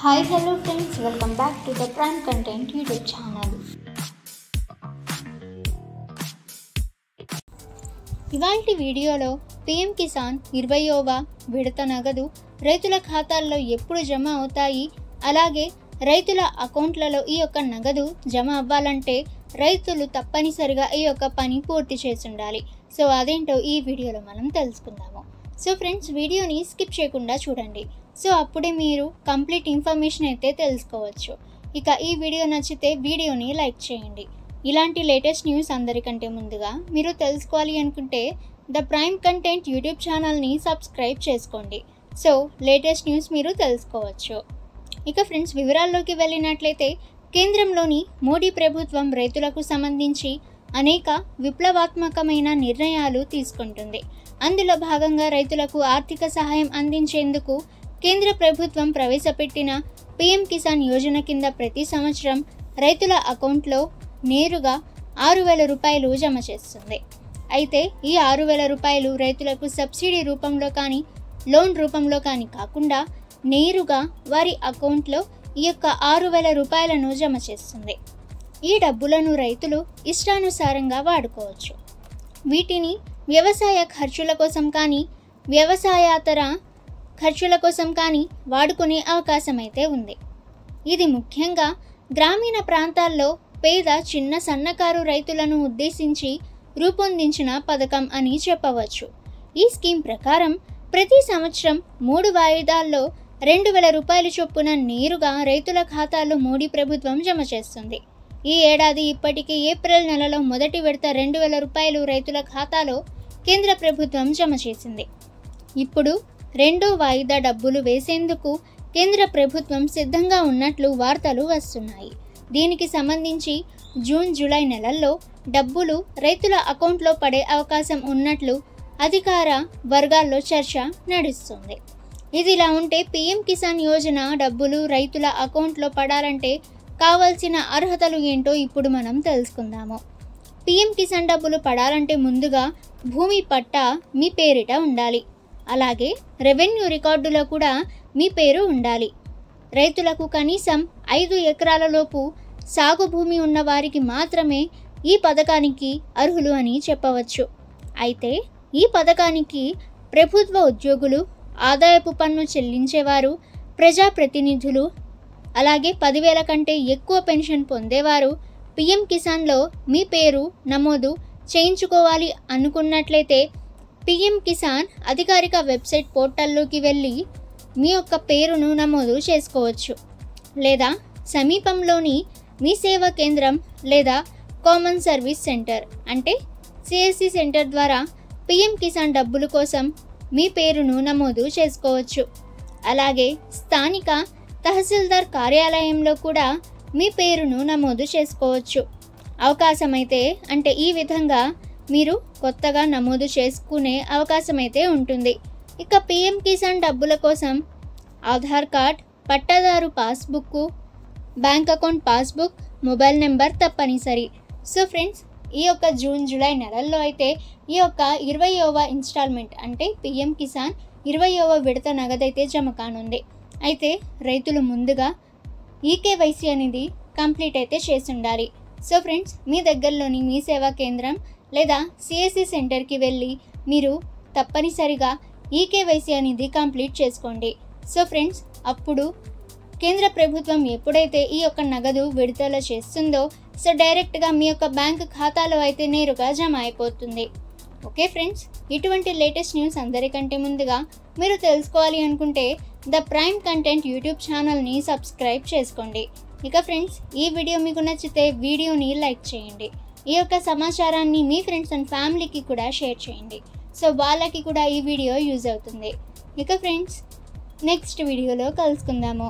Hi, hello friends, welcome back to the Prime Content YouTube channel. ఇవాల్టి వీడియోలో PM Kisan 20వ విడత నగదు రైతుల ఖాతాల్లో ఎప్పుడు జమ అవుతాయి, అలాగే రైతుల అకౌంట్లలో ఈ యొక్క నగదు జమ అవ్వాలంటే రైతులు తప్పనిసరిగా ఈ యొక్క పని పూర్తి చేసి ఉండాలి. సో అదేంటో ఈ వీడియోలో మనం తెలుసుకుందాము. సో ఫ్రెండ్స్, వీడియోని స్కిప్ చేయకుండా చూడండి. సో అప్పుడే మీరు కంప్లీట్ ఇన్ఫర్మేషన్ అయితే తెలుసుకోవచ్చు. ఇక ఈ వీడియో నచ్చితే వీడియోని లైక్ చేయండి. ఇలాంటి లేటెస్ట్ న్యూస్ అందరికంటే ముందుగా మీరు తెలుసుకోవాలి అనుకుంటే ద ప్రైమ్ కంటెంట్ యూట్యూబ్ ఛానల్ని సబ్స్క్రైబ్ చేసుకోండి. సో లేటెస్ట్ న్యూస్ మీరు తెలుసుకోవచ్చు. ఇక ఫ్రెండ్స్, వివరాల్లోకి వెళ్ళినట్లయితే కేంద్రంలోని మోడీ ప్రభుత్వం రైతులకు సంబంధించి అనేక విప్లవాత్మకమైన నిర్ణయాలు తీసుకుంటుంది. అందులో భాగంగా రైతులకు ఆర్థిక సహాయం అందించేందుకు కేంద్ర ప్రభుత్వం ప్రవేశపెట్టిన PM కిసాన్ యోజన కింద ప్రతి సంవత్సరం రైతుల అకౌంట్లో నేరుగా 6,000 రూపాయలు జమ చేస్తుంది. అయితే ఈ 6,000 రూపాయలు రైతులకు సబ్సిడీ రూపంలో కానీ లోన్ రూపంలో కానీ కాకుండా నేరుగా వారి అకౌంట్లో ఈ యొక్క 6,000 రూపాయలను జమ చేస్తుంది. ఈ డబ్బులను రైతులు ఇష్టానుసారంగా వాడుకోవచ్చు. వీటిని వ్యవసాయ ఖర్చుల కోసం కానీ వ్యవసాయేతర ఖర్చుల కోసం కానీ వాడుకునే అవకాశం అయితే ఉంది. ఇది ముఖ్యంగా గ్రామీణ ప్రాంతాల్లో పేద చిన్న సన్నకారు రైతులను ఉద్దేశించి రూపొందించిన పథకం అని చెప్పవచ్చు. ఈ స్కీమ్ ప్రకారం ప్రతి సంవత్సరం 3 వాయిదాల్లో 2,000 రూపాయల చొప్పున నేరుగా రైతుల ఖాతాలో మోడీ ప్రభుత్వం జమ చేస్తుంది. ఈ ఏడాది ఇప్పటికే ఏప్రిల్ నెలలో మొదటి విడత 2,000 రూపాయలు రైతుల ఖాతాలో కేంద్ర ప్రభుత్వం జమ చేసింది. ఇప్పుడు రెండో వాయిదా డబ్బులు వేసేందుకు కేంద్ర ప్రభుత్వం సిద్ధంగా ఉన్నట్లు వార్తలు వస్తున్నాయి. దీనికి సంబంధించి జూన్ జూలై నెలల్లో డబ్బులు రైతుల అకౌంట్లో పడే అవకాశం ఉన్నట్లు అధికార వర్గాల్లో చర్చ నడుస్తుంది. ఇదిలా ఉంటే PM కిసాన్ యోజన డబ్బులు రైతుల అకౌంట్లో పడాలంటే కావాల్సిన అర్హతలు ఏంటో ఇప్పుడు మనం తెలుసుకుందాము. PM కిసాన్ డబ్బులు పడాలంటే ముందుగా భూమి పట్టా మీ పేరిట ఉండాలి. అలాగే రెవెన్యూ రికార్డులో కూడా మీ పేరు ఉండాలి. రైతులకు కనీసం 5 ఎకరాల లోపు సాగు భూమి ఉన్న వారికి మాత్రమే ఈ పథకానికి అర్హులు అని చెప్పవచ్చు. అయితే ఈ పథకానికి ప్రభుత్వ ఉద్యోగులు, ఆదాయపు పన్ను చెల్లించేవారు, ప్రజాప్రతినిధులు, అలాగే 10,000 కంటే ఎక్కువ పెన్షన్ పొందేవారు PM కిసాన్లో మీ పేరు నమోదు చేయించుకోవాలి అనుకున్నట్లయితే PM కిసాన్ అధికారిక వెబ్సైట్ పోర్టల్లోకి వెళ్ళి మీ యొక్క పేరును నమోదు చేసుకోవచ్చు. లేదా సమీపంలోని మీ సేవా కేంద్రం లేదా కామన్ సర్వీస్ సెంటర్ అంటే CSC సెంటర్ ద్వారా PM కిసాన్ డబ్బుల కోసం మీ పేరును నమోదు చేసుకోవచ్చు. అలాగే స్థానిక తహసీల్దార్ కార్యాలయంలో కూడా మీ పేరును నమోదు చేసుకోవచ్చు. అవకాశమైతే అంటే ఈ విధంగా మీరు కొత్తగా నమోదు చేసుకునే అవకాశమైతే ఉంటుంది. ఇక PM కిసాన్ డబ్బుల కోసం ఆధార్ కార్డ్, పట్టాదారు passbook, bank account passbook, mobile number తప్పనిసరి. సో ఫ్రెండ్స్, ఈ యొక్క జూన్ జూలై నెలల్లో అయితే ఈ యొక్క 20వ ఇన్స్టాల్మెంట్ అంటే PM కిసాన్ 20వ విడత నగదైతే జమ కానుంది. అయితే రైతులు ముందుగా EKYC అనేది కంప్లీట్ అయితే చేసి ఉండాలి. సో ఫ్రెండ్స్, మీ దగ్గరలోని మీ సేవా కేంద్రం లేదా CSC సెంటర్కి వెళ్ళి మీరు తప్పనిసరిగా EKYC అనేది కంప్లీట్ చేసుకోండి. సో ఫ్రెండ్స్, అప్పుడు కేంద్ర ప్రభుత్వం ఎప్పుడైతే ఈ యొక్క నగదు విడుదల చేస్తుందో సో డైరెక్ట్గా మీ యొక్క బ్యాంక్ ఖాతాలో అయితే నేరుగా జమ అయిపోతుంది. ఓకే ఫ్రెండ్స్, ఇటువంటి లేటెస్ట్ న్యూస్ అందరికంటే ముందుగా మీరు తెలుసుకోవాలి అనుకుంటే ద ప్రైమ్ కంటెంట్ యూట్యూబ్ ఛానల్ని సబ్స్క్రైబ్ చేసుకోండి. ఇక ఫ్రెండ్స్, ఈ వీడియో మీకు నచ్చితే వీడియోని లైక్ చేయండి. ఈ యొక్క సమాచారాన్ని మీ ఫ్రెండ్స్ అండ్ ఫ్యామిలీకి కూడా షేర్ చేయండి. సో వాళ్ళకి కూడా ఈ వీడియో యూజ్ అవుతుంది. ఇక ఫ్రెండ్స్, నెక్స్ట్ వీడియోలో కలుసుకుందాము.